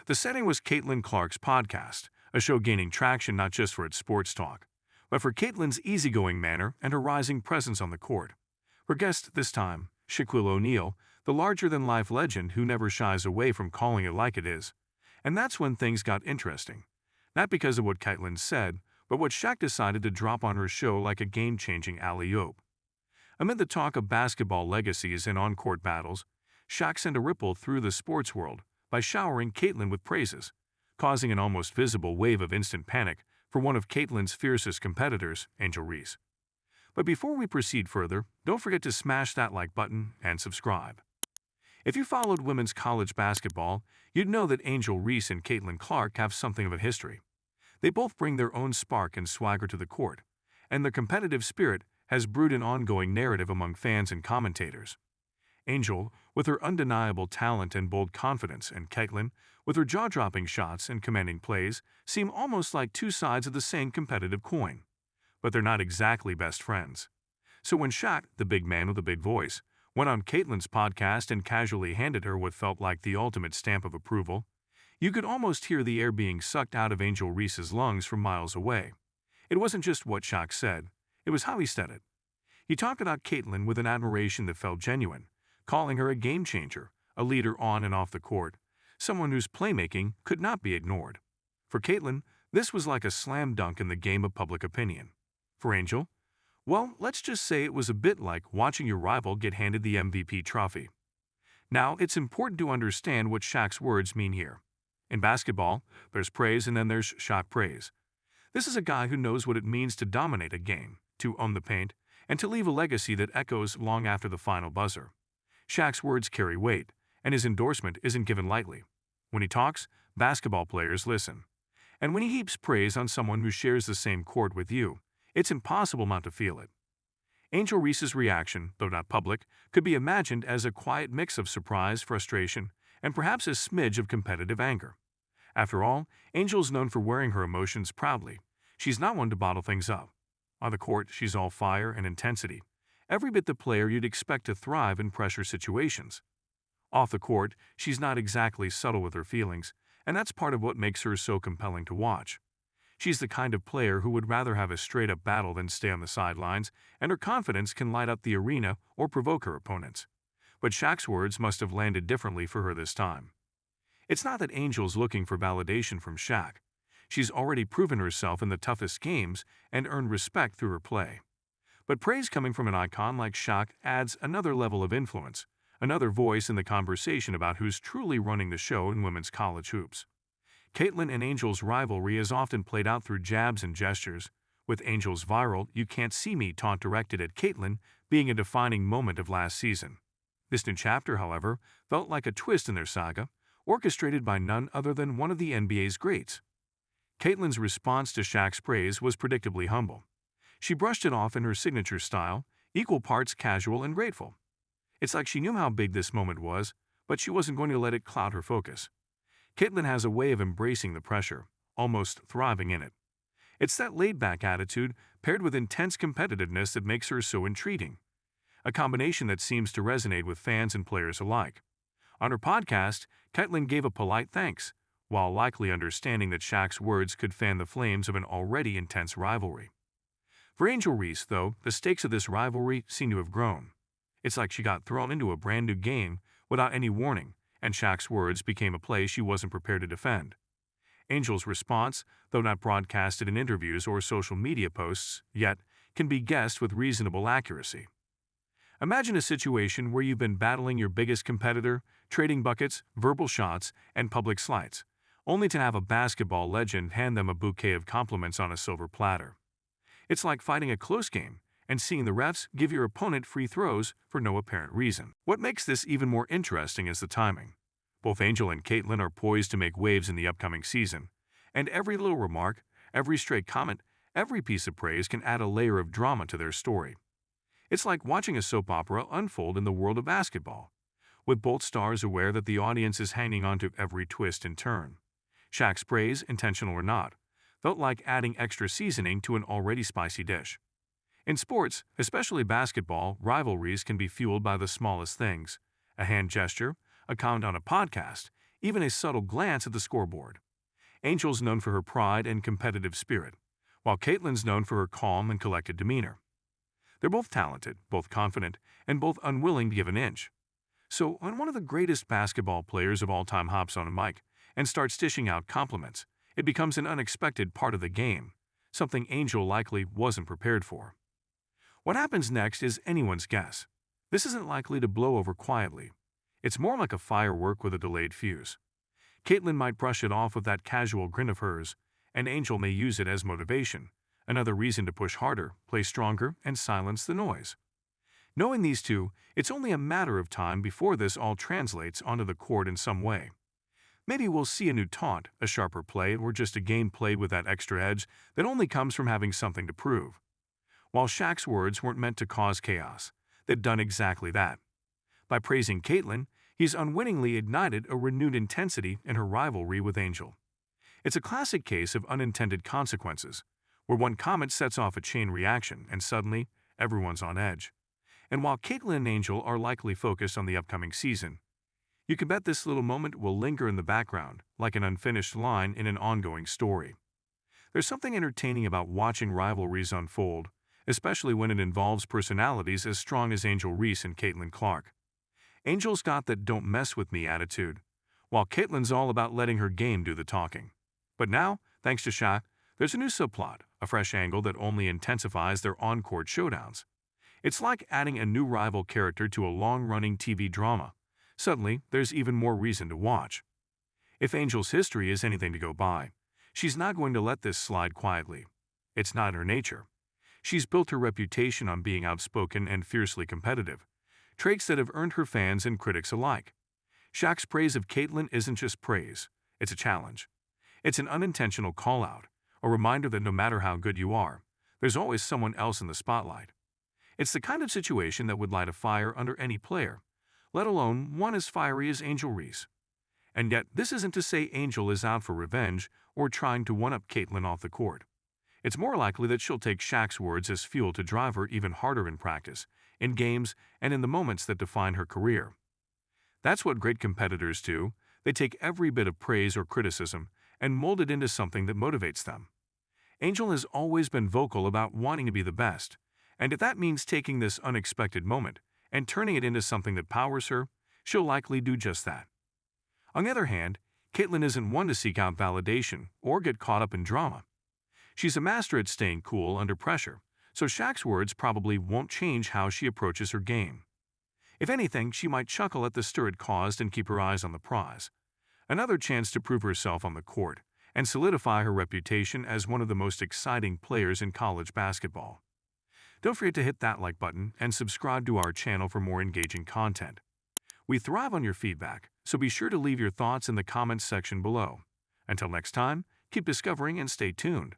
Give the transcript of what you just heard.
The setting was Caitlin Clark's podcast, a show gaining traction not just for its sports talk, but for Caitlin's easygoing manner and her rising presence on the court. Her guest this time, Shaquille O'Neal, the larger-than-life legend who never shies away from calling it like it is. And that's when things got interesting. Not because of what Caitlin said, but what Shaq decided to drop on her show like a game-changing alley-oop. Amid the talk of basketball legacies and on-court battles, Shaq sent a ripple through the sports world by showering Caitlin with praises, causing an almost visible wave of instant panic for one of Caitlin's fiercest competitors, Angel Reese. But before we proceed further, don't forget to smash that like button and subscribe. If you followed women's college basketball, you'd know that Angel Reese and Caitlin Clark have something of a history. They both bring their own spark and swagger to the court, and their competitive spirit has brewed an ongoing narrative among fans and commentators. Angel, with her undeniable talent and bold confidence, and Caitlin, with her jaw-dropping shots and commanding plays, seem almost like two sides of the same competitive coin. But they're not exactly best friends. So when Shaq, the big man with a big voice, went on Caitlin's podcast and casually handed her what felt like the ultimate stamp of approval, you could almost hear the air being sucked out of Angel Reese's lungs from miles away. It wasn't just what Shaq said, it was how he said it. He talked about Caitlin with an admiration that felt genuine, calling her a game-changer, a leader on and off the court, someone whose playmaking could not be ignored. For Caitlin, this was like a slam dunk in the game of public opinion. For Angel, well, let's just say it was a bit like watching your rival get handed the MVP trophy. Now, it's important to understand what Shaq's words mean here. In basketball, there's praise and then there's SHAQ praise. This is a guy who knows what it means to dominate a game, to own the paint, and to leave a legacy that echoes long after the final buzzer. Shaq's words carry weight, and his endorsement isn't given lightly. When he talks, basketball players listen. And when he heaps praise on someone who shares the same court with you, it's impossible not to feel it. Angel Reese's reaction, though not public, could be imagined as a quiet mix of surprise, frustration, and perhaps a smidge of competitive anger. After all, Angel's known for wearing her emotions proudly. She's not one to bottle things up. On the court, she's all fire and intensity, every bit the player you'd expect to thrive in pressure situations. Off the court, she's not exactly subtle with her feelings, and that's part of what makes her so compelling to watch. She's the kind of player who would rather have a straight-up battle than stay on the sidelines, and her confidence can light up the arena or provoke her opponents. But Shaq's words must have landed differently for her this time. It's not that Angel's looking for validation from Shaq. She's already proven herself in the toughest games and earned respect through her play. But praise coming from an icon like Shaq adds another level of influence, another voice in the conversation about who's truly running the show in women's college hoops. Caitlin and Angel's rivalry is often played out through jabs and gestures, with Angel's viral "You Can't See Me" taunt directed at Caitlin being a defining moment of last season. This new chapter, however, felt like a twist in their saga, orchestrated by none other than one of the NBA's greats. Caitlin's response to Shaq's praise was predictably humble. She brushed it off in her signature style, equal parts casual and grateful. It's like she knew how big this moment was, but she wasn't going to let it cloud her focus. Caitlin has a way of embracing the pressure, almost thriving in it. It's that laid-back attitude paired with intense competitiveness that makes her so intriguing, a combination that seems to resonate with fans and players alike. On her podcast, Caitlin gave a polite thanks, while likely understanding that Shaq's words could fan the flames of an already intense rivalry. For Angel Reese, though, the stakes of this rivalry seem to have grown. It's like she got thrown into a brand new game without any warning, and Shaq's words became a play she wasn't prepared to defend. Angel's response, though not broadcasted in interviews or social media posts, yet can be guessed with reasonable accuracy. Imagine a situation where you've been battling your biggest competitor, trading buckets, verbal shots, and public slights, only to have a basketball legend hand them a bouquet of compliments on a silver platter. It's like fighting a close game and seeing the refs give your opponent free throws for no apparent reason. What makes this even more interesting is the timing. Both Angel and Caitlin are poised to make waves in the upcoming season, and every little remark, every stray comment, every piece of praise can add a layer of drama to their story. It's like watching a soap opera unfold in the world of basketball, with both stars aware that the audience is hanging on to every twist and turn. Shaq's praise, intentional or not, felt like adding extra seasoning to an already spicy dish. In sports, especially basketball, rivalries can be fueled by the smallest things: a hand gesture, a comment on a podcast, even a subtle glance at the scoreboard. Angel's known for her pride and competitive spirit, while Caitlin's known for her calm and collected demeanor. They're both talented, both confident, and both unwilling to give an inch. So when one of the greatest basketball players of all time hops on a mic and starts dishing out compliments, it becomes an unexpected part of the game, something Angel likely wasn't prepared for. What happens next is anyone's guess. This isn't likely to blow over quietly. It's more like a firework with a delayed fuse. Caitlin might brush it off with that casual grin of hers, and Angel may use it as motivation, another reason to push harder, play stronger, and silence the noise. Knowing these two, it's only a matter of time before this all translates onto the court in some way. Maybe we'll see a new taunt, a sharper play, or just a game played with that extra edge that only comes from having something to prove. While SHAQ's words weren't meant to cause chaos, they'd done exactly that. By praising Caitlin, he's unwittingly ignited a renewed intensity in her rivalry with Angel. It's a classic case of unintended consequences, where one comment sets off a chain reaction and suddenly everyone's on edge. And while Caitlin and Angel are likely focused on the upcoming season, you can bet this little moment will linger in the background like an unfinished line in an ongoing story. There's something entertaining about watching rivalries unfold, especially when it involves personalities as strong as Angel Reese and Caitlin Clark. Angel's got that don't mess with me attitude, while Caitlin's all about letting her game do the talking. But now, thanks to SHAQ, there's a new subplot, a fresh angle that only intensifies their on-court showdowns. It's like adding a new rival character to a long-running TV drama. Suddenly, there's even more reason to watch. If Angel's history is anything to go by, she's not going to let this slide quietly. It's not her nature. She's built her reputation on being outspoken and fiercely competitive, traits that have earned her fans and critics alike. SHAQ's praise of Caitlin isn't just praise, it's a challenge. It's an unintentional call-out, a reminder that no matter how good you are, there's always someone else in the spotlight. It's the kind of situation that would light a fire under any player, let alone one as fiery as Angel Reese. And yet, this isn't to say Angel is out for revenge or trying to one-up Caitlin off the court. It's more likely that she'll take SHAQ's words as fuel to drive her even harder in practice, in games, and in the moments that define her career. That's what great competitors do. They take every bit of praise or criticism and mold it into something that motivates them. Angel has always been vocal about wanting to be the best, and if that means taking this unexpected moment and turning it into something that powers her, she'll likely do just that. On the other hand, Caitlin isn't one to seek out validation or get caught up in drama. She's a master at staying cool under pressure, so SHAQ's words probably won't change how she approaches her game. If anything, she might chuckle at the stir it caused and keep her eyes on the prize. Another chance to prove herself on the court and solidify her reputation as one of the most exciting players in college basketball. Don't forget to hit that like button and subscribe to our channel for more engaging content. We thrive on your feedback, so be sure to leave your thoughts in the comments section below. Until next time, keep discovering and stay tuned.